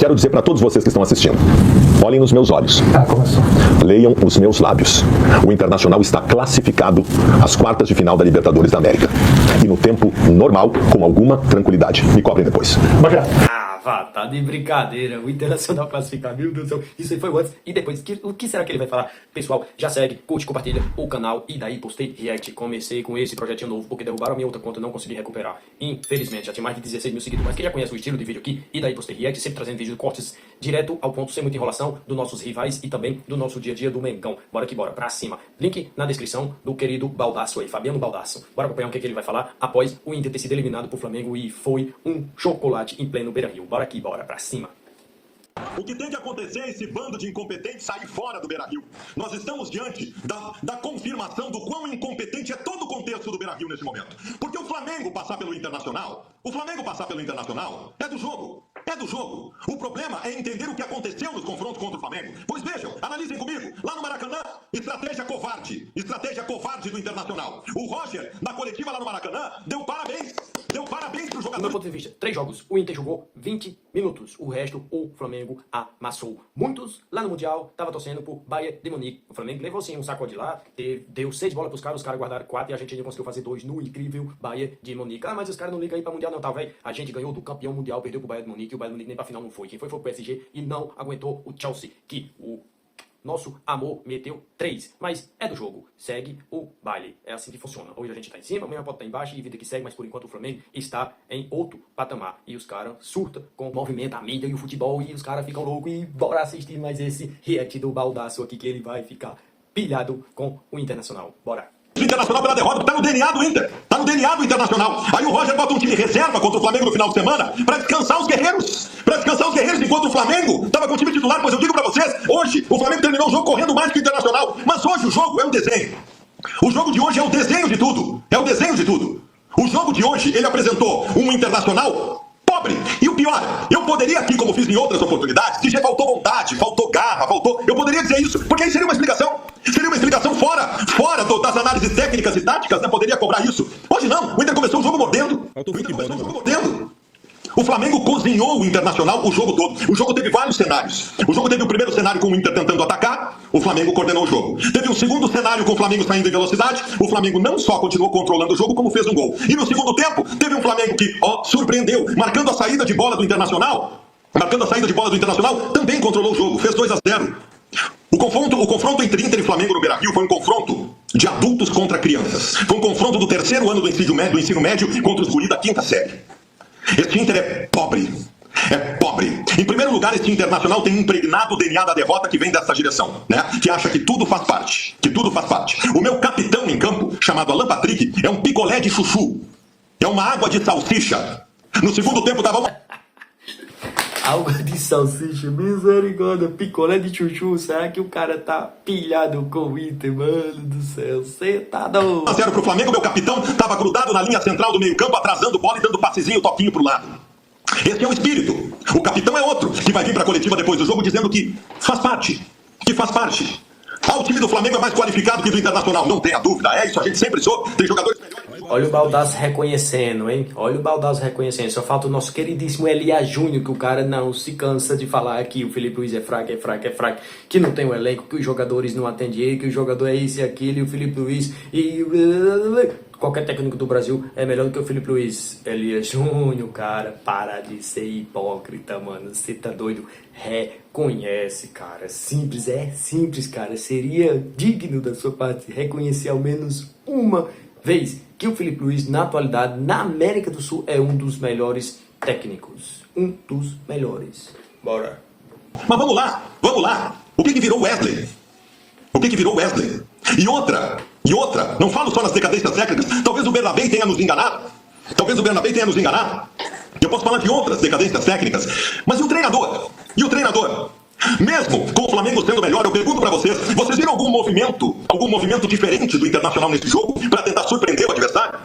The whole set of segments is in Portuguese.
Quero dizer para todos vocês que estão assistindo, olhem nos meus olhos, Começou. leiam os meus lábios. O Internacional está classificado às quartas de final da Libertadores da América. E no tempo normal, com alguma tranquilidade. Me cobrem depois. Vá, tá de brincadeira. O Internacional classificado, meu Deus do céu. Isso aí foi o antes e depois. O que será que ele vai falar? Pessoal, já segue, curte, compartilha o canal. E daí postei react. Comecei com esse projetinho novo, porque derrubaram a minha outra conta e não consegui recuperar. Infelizmente, já tinha mais de 16 mil seguidores. Mas quem já conhece o estilo de vídeo aqui, e daí postei react, sempre trazendo vídeos cortes direto ao ponto, sem muita enrolação, dos nossos rivais e também do nosso dia a dia do Mengão. Bora que bora, pra cima. Link na descrição do querido Baldasso aí, Fabiano Baldasso. Bora acompanhar o que ele vai falar após o Inter ter sido eliminado pro Flamengo e foi um chocolate em pleno Beira-Rio. Bora aqui, bora, pra cima. O que tem que acontecer é esse bando de incompetentes sair fora do Beira-Rio. Nós estamos diante da confirmação do quão incompetente é todo o contexto do Beira-Rio nesse momento. Porque o Flamengo passar pelo Internacional, é do jogo. É do jogo. O problema é entender o que aconteceu nos confrontos contra o Flamengo. Pois vejam, analisem comigo. Lá no Maracanã, estratégia covarde do Internacional. O Roger, na coletiva lá no Maracanã, deu parabéns pro jogador. Do meu ponto de vista, 3 jogos. O Inter jogou 20 minutos. O resto, o Flamengo amassou. Muitos lá no Mundial estavam torcendo por Bayern de Munique. O Flamengo levou sim um sacode lá, deu 6 bolas pros caras, os caras guardaram 4 e a gente ainda conseguiu fazer 2 no incrível Bayern de Munique. Ah, mas os caras não ligam aí pra Mundial não, tá, velho? A gente ganhou do campeão mundial, perdeu pro Bayern de Munique e o Bayern de Munique nem pra final não foi. Quem foi o PSG e não aguentou o Chelsea, que o nosso amor meteu 3, mas é do jogo, segue o baile, é assim que funciona. Hoje a gente tá em cima, amanhã pode estar embaixo e vida que segue, mas por enquanto o Flamengo está em outro patamar. E os caras surtam com o movimento, a mídia e o futebol, e os caras ficam loucos e bora assistir mais esse react do Baldasso aqui, que ele vai ficar pilhado com o Internacional. Bora! O Internacional pela derrota, tá no DNA do Inter. Tá no DNA do Internacional. Aí o Roger bota um time reserva contra o Flamengo no final de semana pra descansar os guerreiros. Enquanto o Flamengo tava com o time titular. Pois eu digo pra vocês, hoje o Flamengo terminou o jogo correndo mais que o Internacional. Mas hoje o jogo é um desenho. O jogo de hoje é o desenho de tudo. O jogo de hoje, ele apresentou um Internacional pobre. E o pior, eu poderia aqui, como fiz em outras oportunidades, dizer faltou vontade, faltou garra, eu poderia dizer isso, porque aí seria uma explicação. Fora das análises técnicas e táticas, né? Poderia cobrar isso. Hoje não, o Inter começou o jogo mordendo. O Flamengo cozinhou o Internacional o jogo todo. O jogo teve vários cenários. O jogo teve o primeiro cenário com o Inter tentando atacar, o Flamengo coordenou o jogo. Teve um segundo cenário com o Flamengo saindo em velocidade, o Flamengo não só continuou controlando o jogo, como fez um gol. E no segundo tempo, teve um Flamengo que, surpreendeu, marcando a saída de bola do Internacional, também controlou o jogo, fez 2-0. O confronto entre Inter e Flamengo no Beira-Rio foi um confronto de adultos contra crianças. Foi um confronto do terceiro ano do ensino médio contra os guri da 5ª série. Este Inter é pobre. Em primeiro lugar, este Internacional tem impregnado o DNA da derrota que vem dessa direção, né? Que acha que tudo faz parte. O meu capitão em campo, chamado Alan Patrick, é um picolé de chuchu. É uma água de salsicha. No segundo tempo dava uma... Água de salsicha, misericórdia, picolé de chuchu. Será que o cara tá pilhado com o Inter, mano do céu? Cê tá doido. 1-0 pro Flamengo, meu capitão tava grudado na linha central do meio campo, atrasando bola e dando passezinho, toquinho pro lado. Esse é o espírito. O capitão é outro, que vai vir pra coletiva depois do jogo dizendo que faz parte. O time do Flamengo é mais qualificado que o do Internacional, não tenha dúvida. É isso, a gente sempre soube, tem jogadores melhores. Olha o Baldasso reconhecendo, hein? Só falta o nosso queridíssimo Elia Júnior, que o cara não se cansa de falar que o Felipe Luiz é fraco, que não tem um elenco, que os jogadores não atendem ele, que o jogador é esse e aquilo, e o Felipe Luiz e... Qualquer técnico do Brasil é melhor do que o Felipe Luiz. Elia Júnior, cara, para de ser hipócrita, mano. Você tá doido? Reconhece, cara. É simples, cara. Seria digno da sua parte reconhecer ao menos uma vez que o Felipe Luiz, na atualidade, na América do Sul, é um dos melhores técnicos. Um dos melhores. Bora. Mas vamos lá. O que virou Wesley? E outra, não falo só nas decadências técnicas, talvez o Bernabé tenha nos enganado. Eu posso falar de outras decadências técnicas. Mas e o treinador? Mesmo com o Flamengo sendo melhor, eu pergunto pra vocês viram algum movimento diferente do Internacional nesse jogo pra tentar surpreender o adversário?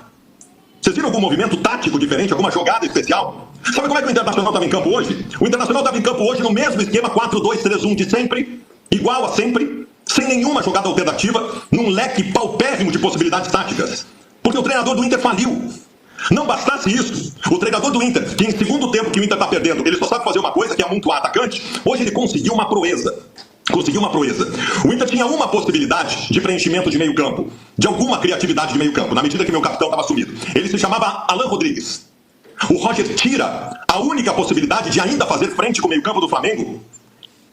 Vocês viram algum movimento tático diferente, alguma jogada especial? Sabe como é que o Internacional estava em campo hoje? O Internacional estava em campo hoje no mesmo esquema 4-2-3-1 de sempre, igual a sempre, sem nenhuma jogada alternativa, num leque paupérrimo de possibilidades táticas. Porque o treinador do Inter faliu. Não bastasse isso, o treinador do Inter, que em segundo tempo que o Inter tá perdendo, ele só sabe fazer uma coisa, que é amontoar atacante, hoje ele conseguiu uma proeza. Conseguiu uma proeza. O Inter tinha uma possibilidade de preenchimento de meio campo, de alguma criatividade de meio campo, na medida que meu capitão estava sumido. Ele se chamava Alan Rodrigues. O Roger tira a única possibilidade de ainda fazer frente com o meio campo do Flamengo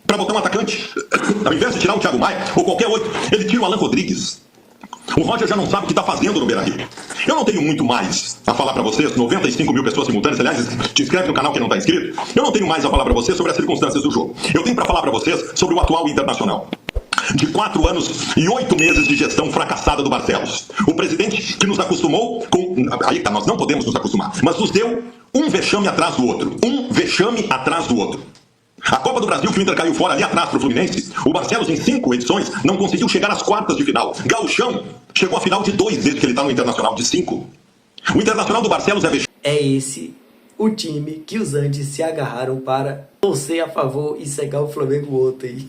para botar um atacante. Ao invés de tirar o Thiago Maia ou qualquer outro, ele tira o Alan Rodrigues. O Roger já não sabe o que está fazendo no Beira-Rio. Eu não tenho muito mais a falar para vocês, 95 mil pessoas simultâneas, aliás, te inscreve no canal que não está inscrito. Eu não tenho mais a falar para vocês sobre as circunstâncias do jogo. Eu tenho para falar para vocês sobre o atual Internacional. De 4 anos e 8 meses de gestão fracassada do Barcelos. O presidente que nos acostumou com... Aí tá, nós não podemos nos acostumar, mas nos deu um vexame atrás do outro. Um vexame atrás do outro. A Copa do Brasil, que o Inter caiu fora ali atrás pro Fluminense, o Barcelos em 5 edições não conseguiu chegar às quartas de final. Gauchão chegou à final de 2 desde que ele tá no Internacional, de 5. O Internacional do Barcelos é vexame. É esse o time que os Andes se agarraram para torcer a favor e cegar o Flamengo ontem.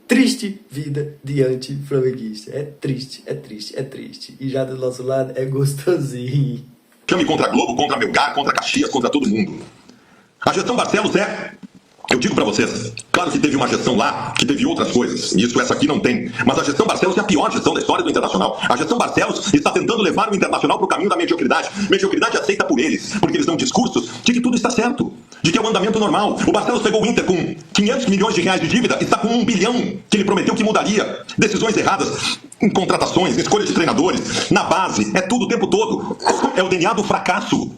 Triste vida de anti-flamenguista. É triste, é triste, é triste. E já do nosso lado é gostosinho. Chame contra a Globo, contra Melgar, contra Caxias, contra todo mundo. A gestão Barcelos é... Eu digo pra vocês, claro que teve uma gestão lá, que teve outras coisas, e essa aqui não tem, mas a gestão Barcelos é a pior gestão da história do Internacional. A gestão Barcelos está tentando levar o Internacional pro caminho da mediocridade. Mediocridade aceita por eles, porque eles dão discursos de que tudo está certo, de que é o andamento normal. O Barcelos pegou o Inter com 500 milhões de reais de dívida, está com 1 bilhão, que ele prometeu que mudaria. Decisões erradas em contratações, em escolha de treinadores, na base, é tudo o tempo todo. É o DNA do fracasso.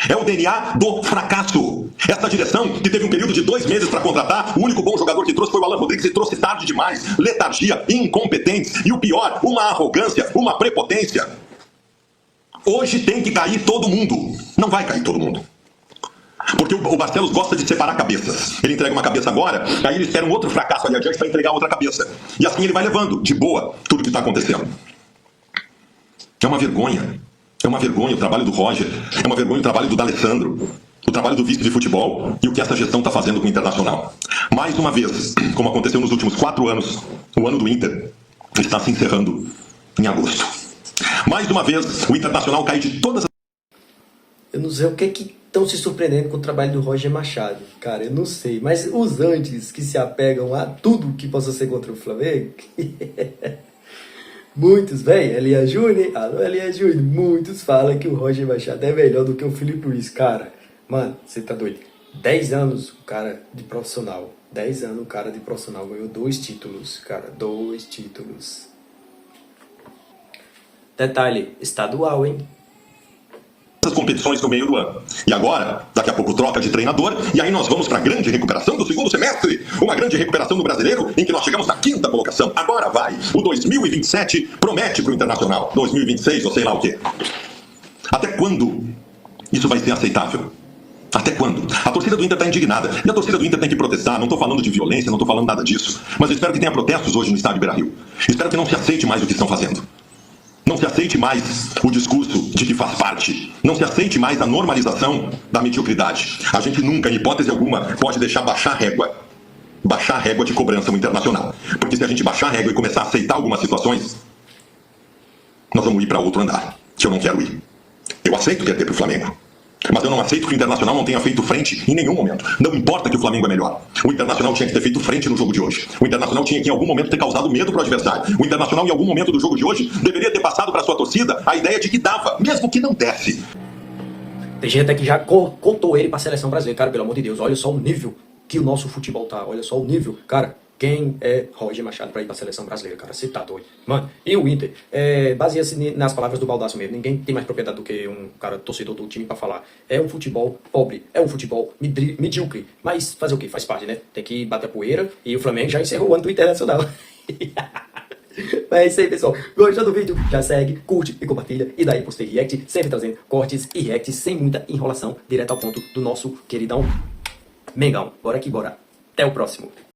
É o DNA do fracasso. Essa direção, que teve um período de 2 meses para contratar, o único bom jogador que trouxe foi o Alan Rodrigues e trouxe tarde demais. Letargia, incompetência e o pior, uma arrogância, uma prepotência. Hoje tem que cair todo mundo. Não vai cair todo mundo. Porque o Barcelos gosta de separar cabeças. Ele entrega uma cabeça agora, aí ele espera um outro fracasso ali adiante para entregar outra cabeça. E assim ele vai levando, de boa, tudo que está acontecendo. É uma vergonha. É uma vergonha o trabalho do Roger, é uma vergonha o trabalho do D'Alessandro, o trabalho do vice de futebol e o que essa gestão está fazendo com o Internacional. Mais uma vez, como aconteceu nos últimos 4 anos, o ano do Inter está se encerrando em agosto. Mais uma vez, o Internacional cai de todas as... Eu não sei o que estão se surpreendendo com o trabalho do Roger Machado. Cara, eu não sei. Mas os antes que se apegam a tudo que possa ser contra o Flamengo... Muitos, velho, Elia Júnior, alô Elia Júnior, muitos falam que o Roger Machado é melhor do que o Felipe Luiz. Cara, mano, você tá doido. 10 anos o cara de profissional. 10 anos o cara de profissional ganhou 2 títulos, cara, 2 títulos. Detalhe, estadual, hein? Essas competições no meio do ano. E agora, daqui a pouco troca de treinador, e aí nós vamos para a grande recuperação do segundo semestre. Uma grande recuperação do brasileiro, em que nós chegamos na 5ª colocação. Agora vai. O 2027 promete para o Internacional. 2026 ou sei lá o quê. Até quando isso vai ser aceitável? Até quando? A torcida do Inter está indignada. E a torcida do Inter tem que protestar. Não estou falando de violência, não estou falando nada disso. Mas eu espero que tenha protestos hoje no estádio Beira-Rio. Espero que não se aceite mais o que estão fazendo. Não se aceite mais o discurso de que faz parte. Não se aceite mais a normalização da mediocridade. A gente nunca, em hipótese alguma, pode deixar baixar a régua. Baixar a régua de cobrança no Internacional. Porque se a gente baixar a régua e começar a aceitar algumas situações, nós vamos ir para outro andar, que eu não quero ir. Eu aceito perder para o Flamengo. Mas eu não aceito que o Internacional não tenha feito frente em nenhum momento. Não importa que o Flamengo é melhor. O Internacional tinha que ter feito frente no jogo de hoje. O Internacional tinha que em algum momento ter causado medo para o adversário. O Internacional em algum momento do jogo de hoje deveria ter passado para sua torcida a ideia de que dava, mesmo que não desse. Tem gente até que já contou ele para a seleção brasileira. Cara, pelo amor de Deus, olha só o nível que o nosso futebol tá. Olha só o nível. Cara, quem é Roger Machado para ir para a seleção brasileira, cara? Você tá doido. Mano, e o Inter? Baseia-se nas palavras do Baldasso mesmo. Ninguém tem mais propriedade do que um cara torcedor do time para falar. É um futebol pobre, é um futebol medíocre. Mas fazer o quê? Faz parte, né? Tem que bater a poeira e o Flamengo já encerrou o ano do Internacional. Mas é isso aí, pessoal. Gostou do vídeo? Já segue, curte e compartilha. E daí postei react, sempre trazendo cortes e reacts sem muita enrolação, direto ao ponto do nosso queridão Mengão. Bora que bora. Até o próximo.